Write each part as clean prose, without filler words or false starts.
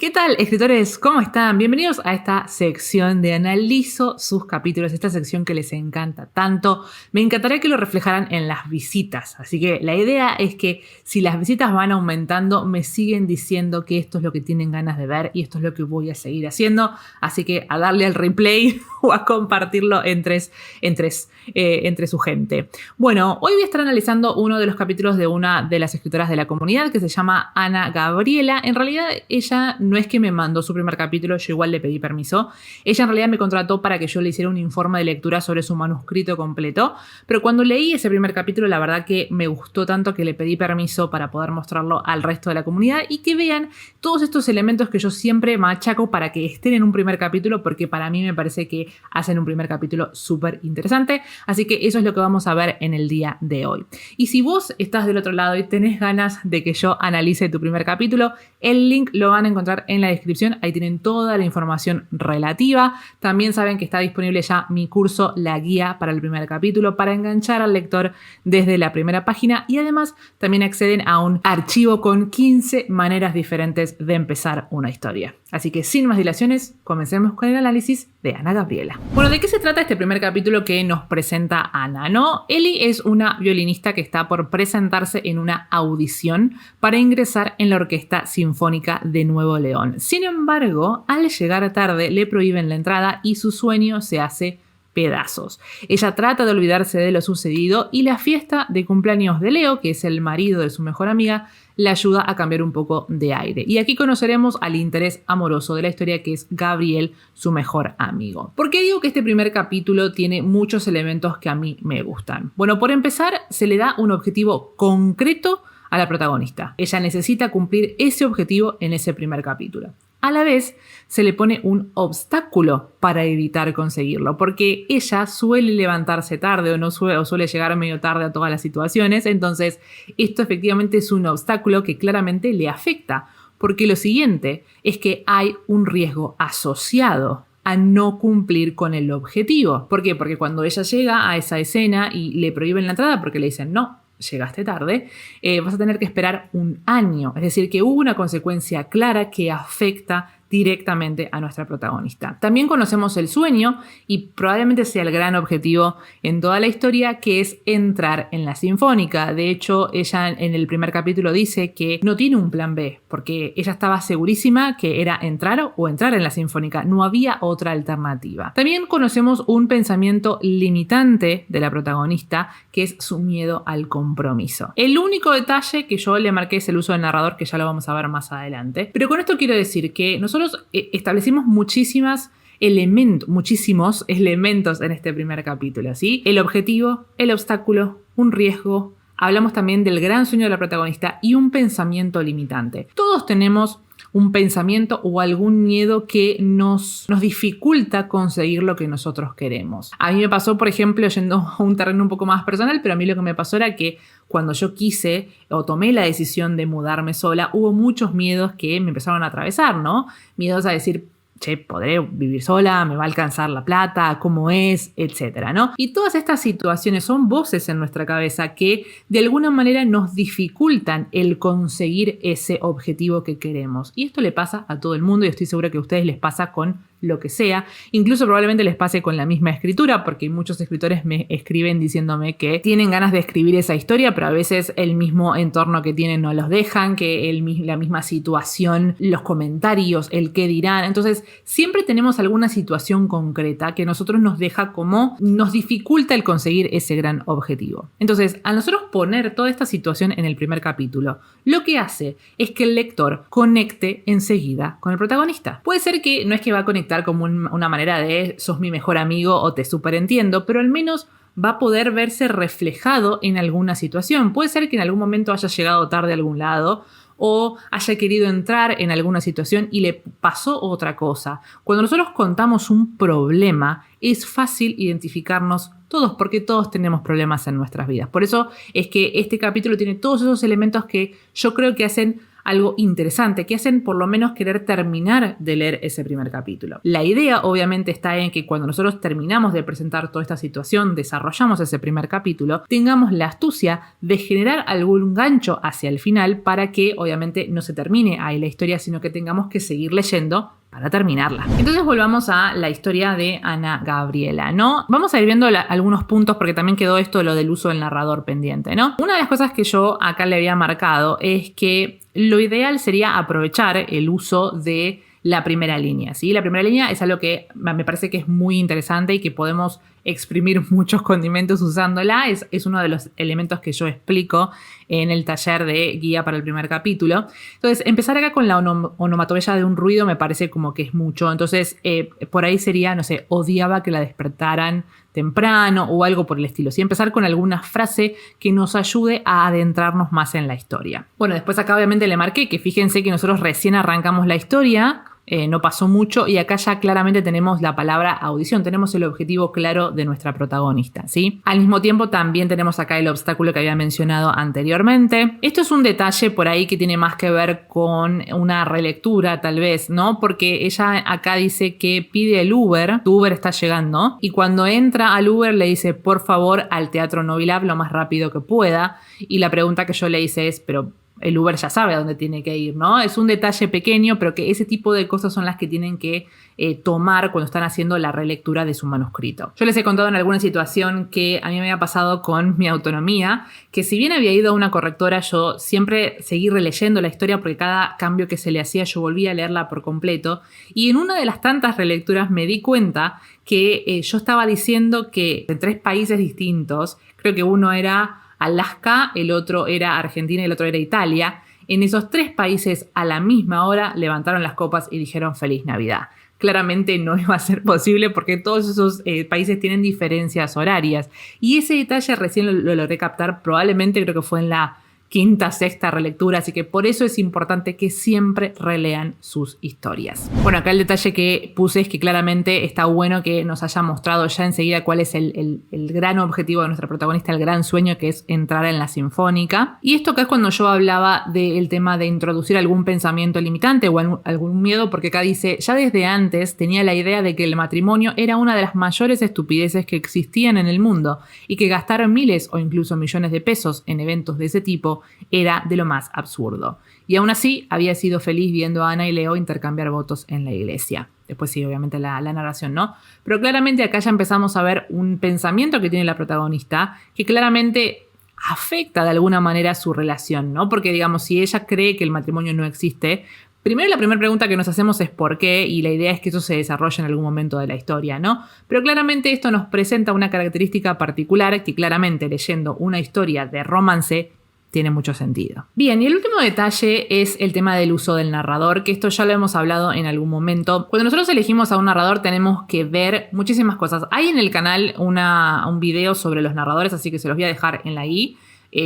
¿Qué tal, escritores? ¿Cómo están? Bienvenidos a esta sección de Analizo sus capítulos, esta sección que les encanta tanto. Me encantaría que lo reflejaran en las visitas, así que la idea es que si las visitas van aumentando, me siguen diciendo que esto es lo que tienen ganas de ver y esto es lo que voy a seguir haciendo, así que a darle al replay o a compartirlo entre su gente. Bueno, hoy voy a estar analizando uno de los capítulos de una de las escritoras de la comunidad que se llama Ana Gabriela. En realidad ella no es que me mandó su primer capítulo, yo igual le pedí permiso. Ella en realidad me contrató para que yo le hiciera un informe de lectura sobre su manuscrito completo, pero cuando leí ese primer capítulo la verdad que me gustó tanto que le pedí permiso para poder mostrarlo al resto de la comunidad y que vean todos estos elementos que yo siempre machaco para que estén en un primer capítulo, porque para mí me parece que hacen un primer capítulo súper interesante. Así que eso es lo que vamos a ver en el día de hoy. Y si vos estás del otro lado y tenés ganas de que yo analice tu primer capítulo, el link lo van a encontrar en la descripción. Ahí tienen toda la información relativa. También saben que está disponible ya mi curso, la guía para el primer capítulo, para enganchar al lector desde la primera página. Y además también acceden a un archivo con 15 maneras diferentes de empezar una historia. Así que sin más dilaciones, comencemos con el análisis de Ana Gabriela. Bueno, ¿de qué se trata este primer capítulo que nos presenta Ana, no? Ellie es una violinista que está por presentarse en una audición para ingresar en la Orquesta Sinfónica de Nuevo León. Sin embargo, al llegar tarde le prohíben la entrada y su sueño se hace pedazos. Ella trata de olvidarse de lo sucedido y la fiesta de cumpleaños de Leo, que es el marido de su mejor amiga, le ayuda a cambiar un poco de aire. Y aquí conoceremos al interés amoroso de la historia, que es Gabriel, su mejor amigo. ¿Por qué digo que este primer capítulo tiene muchos elementos que a mí me gustan? Bueno, por empezar, se le da un objetivo concreto a la protagonista. Ella necesita cumplir ese objetivo en ese primer capítulo. A la vez, se le pone un obstáculo para evitar conseguirlo, porque ella suele levantarse tarde o suele llegar medio tarde a todas las situaciones. Entonces, esto efectivamente es un obstáculo que claramente le afecta, porque lo siguiente es que hay un riesgo asociado a no cumplir con el objetivo. ¿Por qué? Porque cuando ella llega a esa escena y le prohíben la entrada porque le dicen no, llegaste tarde, vas a tener que esperar un año. Es decir, que hubo una consecuencia clara que afecta directamente a nuestra protagonista. También conocemos el sueño y probablemente sea el gran objetivo en toda la historia, que es entrar en la Sinfónica. De hecho, ella en el primer capítulo dice que no tiene un plan B, porque ella estaba segurísima que era entrar en la Sinfónica. No había otra alternativa. También conocemos un pensamiento limitante de la protagonista, que es su miedo al compromiso. El único detalle que yo le marqué es el uso del narrador, que ya lo vamos a ver más adelante. Pero con esto quiero decir que nosotros establecimos muchísimos elementos en este primer capítulo, ¿sí? El objetivo, el obstáculo, un riesgo. Hablamos también del gran sueño de la protagonista y un pensamiento limitante. Todos tenemos un pensamiento o algún miedo que nos dificulta conseguir lo que nosotros queremos. A mí me pasó, por ejemplo, yendo a un terreno un poco más personal, pero a mí lo que me pasó era que cuando yo quise o tomé la decisión de mudarme sola, hubo muchos miedos que me empezaron a atravesar, ¿no? Miedos a decir, che, ¿podré vivir sola? ¿Me va a alcanzar la plata? ¿Cómo es? Etcétera, ¿no? Y todas estas situaciones son voces en nuestra cabeza que de alguna manera nos dificultan el conseguir ese objetivo que queremos. Y esto le pasa a todo el mundo y estoy segura que a ustedes les pasa con lo que sea. Incluso probablemente les pase con la misma escritura, porque muchos escritores me escriben diciéndome que tienen ganas de escribir esa historia, pero a veces el mismo entorno que tienen no los dejan, que la misma situación, los comentarios, el qué dirán. Entonces, siempre tenemos alguna situación concreta que a nosotros nos deja como, nos dificulta el conseguir ese gran objetivo. Entonces, al nosotros poner toda esta situación en el primer capítulo, lo que hace es que el lector conecte enseguida con el protagonista. Puede ser que no es que va a conectar como una manera de sos mi mejor amigo o te superentiendo, pero al menos va a poder verse reflejado en alguna situación. Puede ser que en algún momento haya llegado tarde a algún lado o haya querido entrar en alguna situación y le pasó otra cosa. Cuando nosotros contamos un problema, es fácil identificarnos todos, porque todos tenemos problemas en nuestras vidas. Por eso es que este capítulo tiene todos esos elementos que yo creo que hacen algo interesante, que hacen por lo menos querer terminar de leer ese primer capítulo. La idea obviamente está en que cuando nosotros terminamos de presentar toda esta situación, desarrollamos ese primer capítulo, tengamos la astucia de generar algún gancho hacia el final para que obviamente no se termine ahí la historia, sino que tengamos que seguir leyendo para terminarla. Entonces volvamos a la historia de Ana Gabriela, ¿no? Vamos a ir viendo algunos puntos porque también quedó esto lo del uso del narrador pendiente, ¿no? Una de las cosas que yo acá le había marcado es que lo ideal sería aprovechar el uso de la primera línea, ¿sí? La primera línea es algo que me parece que es muy interesante y que podemos exprimir muchos condimentos usándola. Es uno de los elementos que yo explico en el taller de guía para el primer capítulo. Entonces, empezar acá con la onomatopeya de un ruido me parece como que es mucho. Entonces, por ahí sería, no sé, odiaba que la despertaran temprano o algo por el estilo. ¿Sí? Empezar con alguna frase que nos ayude a adentrarnos más en la historia. Bueno, después acá obviamente le marqué que fíjense que nosotros recién arrancamos la historia. No pasó mucho y acá ya claramente tenemos la palabra audición, tenemos el objetivo claro de nuestra protagonista, ¿sí? Al mismo tiempo también tenemos acá el obstáculo que había mencionado anteriormente. Esto es un detalle por ahí que tiene más que ver con una relectura tal vez, ¿no? Porque ella acá dice que pide el Uber, tu Uber está llegando y cuando entra al Uber le dice por favor al Teatro Novilab lo más rápido que pueda y la pregunta que yo le hice es pero el Uber ya sabe a dónde tiene que ir, ¿no? Es un detalle pequeño, pero que ese tipo de cosas son las que tienen que tomar cuando están haciendo la relectura de su manuscrito. Yo les he contado en alguna situación que a mí me había pasado con mi autonomía, que si bien había ido a una correctora, yo siempre seguí releyendo la historia porque cada cambio que se le hacía yo volvía a leerla por completo. Y en una de las tantas relecturas me di cuenta que yo estaba diciendo que en 3 países distintos, creo que uno era Alaska, el otro era Argentina y el otro era Italia. En esos 3 países a la misma hora levantaron las copas y dijeron Feliz Navidad. Claramente no iba a ser posible porque todos esos países tienen diferencias horarias. Y ese detalle recién lo logré captar, probablemente creo que fue en la 5ª, 6ª relectura, así que por eso es importante que siempre relean sus historias. Bueno, acá el detalle que puse es que claramente está bueno que nos haya mostrado ya enseguida cuál es el gran objetivo de nuestra protagonista, el gran sueño que es entrar en la Sinfónica. Y esto acá es cuando yo hablaba del tema de introducir algún pensamiento limitante o algún miedo, porque acá dice, ya desde antes tenía la idea de que el matrimonio era una de las mayores estupideces que existían en el mundo y que gastar miles o incluso millones de pesos en eventos de ese tipo era de lo más absurdo. Y aún así había sido feliz viendo a Ana y Leo intercambiar votos en la iglesia. Después sí, obviamente la narración, ¿no? Pero claramente acá ya empezamos a ver un pensamiento que tiene la protagonista que claramente afecta de alguna manera su relación, ¿no? Porque digamos, si ella cree que el matrimonio no existe, primero la primera pregunta que nos hacemos es por qué, y la idea es que eso se desarrolle en algún momento de la historia, ¿no? Pero claramente esto nos presenta una característica particular que claramente leyendo una historia de romance tiene mucho sentido. Bien, y el último detalle es el tema del uso del narrador, que esto ya lo hemos hablado en algún momento. Cuando nosotros elegimos a un narrador tenemos que ver muchísimas cosas. Hay en el canal un video sobre los narradores, así que se los voy a dejar en la i.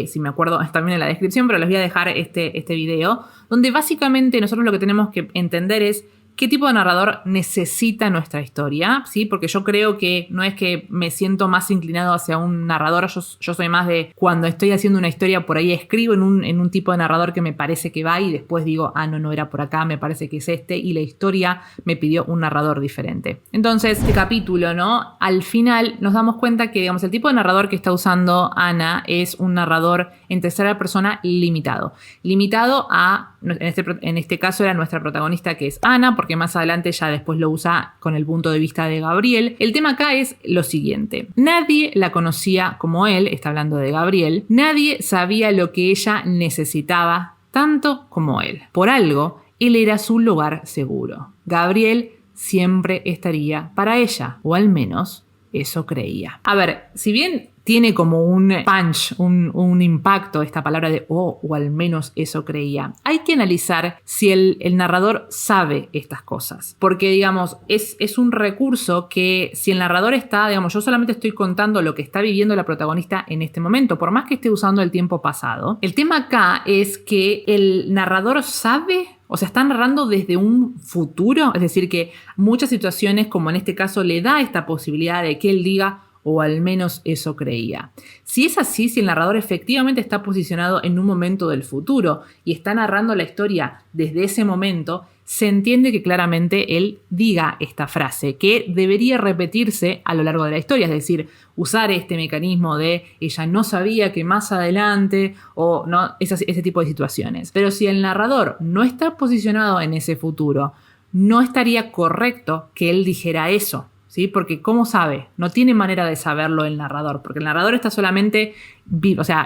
Si me acuerdo, también en la descripción, pero les voy a dejar este video, donde básicamente nosotros lo que tenemos que entender es qué tipo de narrador necesita nuestra historia, ¿sí? Porque yo creo que no es que me siento más inclinado hacia un narrador, yo soy más de cuando estoy haciendo una historia por ahí escribo en un tipo de narrador que me parece que va y después digo, no era por acá, me parece que es este y la historia me pidió un narrador diferente. Entonces, este capítulo, ¿no? Al final nos damos cuenta que, digamos, el tipo de narrador que está usando Ana es un narrador en tercera persona limitado. Limitado a, en este caso era nuestra protagonista que es Ana, porque más adelante ya después lo usa con el punto de vista de Gabriel. El tema acá es lo siguiente. Nadie la conocía como él, está hablando de Gabriel. Nadie sabía lo que ella necesitaba tanto como él. Por algo, él era su lugar seguro. Gabriel siempre estaría para ella, o al menos eso creía. A ver, si bien tiene como un punch, un impacto esta palabra de o al menos eso creía. Hay que analizar si el narrador sabe estas cosas. Porque, digamos, es un recurso que si el narrador está, digamos, yo solamente estoy contando lo que está viviendo la protagonista en este momento, por más que esté usando el tiempo pasado. El tema acá es que el narrador sabe, o sea, está narrando desde un futuro, es decir, que muchas situaciones, como en este caso, le da esta posibilidad de que él diga o al menos eso creía. Si es así, si el narrador efectivamente está posicionado en un momento del futuro y está narrando la historia desde ese momento, se entiende que claramente él diga esta frase, que debería repetirse a lo largo de la historia, es decir, usar este mecanismo de ella no sabía que más adelante o no, ese tipo de situaciones. Pero si el narrador no está posicionado en ese futuro, no estaría correcto que él dijera eso, ¿sí? Porque ¿cómo sabe? No tiene manera de saberlo el narrador, porque el narrador está solamente,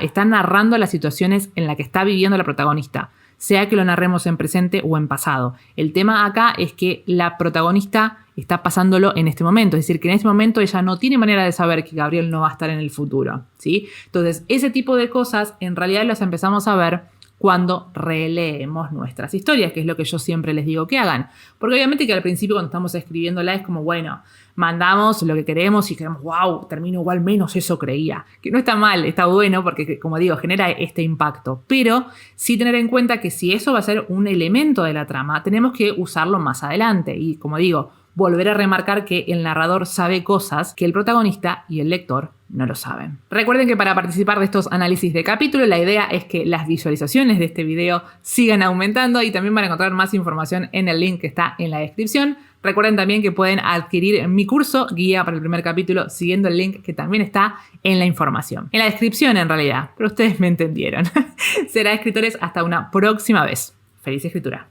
está narrando las situaciones en las que está viviendo la protagonista, sea que lo narremos en presente o en pasado. El tema acá es que la protagonista está pasándolo en este momento, es decir, que en este momento ella no tiene manera de saber que Gabriel no va a estar en el futuro, ¿sí? Entonces, ese tipo de cosas en realidad las empezamos a ver cuando releemos nuestras historias, que es lo que yo siempre les digo que hagan. Porque obviamente que al principio cuando estamos escribiéndola es como, bueno, mandamos lo que queremos y queremos, wow, termino igual menos eso creía. Que no está mal, está bueno porque, como digo, genera este impacto. Pero sí tener en cuenta que si eso va a ser un elemento de la trama, tenemos que usarlo más adelante. Y como digo, volver a remarcar que el narrador sabe cosas que el protagonista y el lector no lo saben. Recuerden que para participar de estos análisis de capítulo, la idea es que las visualizaciones de este video sigan aumentando y también van a encontrar más información en el link que está en la descripción. Recuerden también que pueden adquirir mi curso Guía para el primer capítulo siguiendo el link que también está en la información. En la descripción en realidad, pero ustedes me entendieron. Será escritores hasta una próxima vez. Feliz escritura.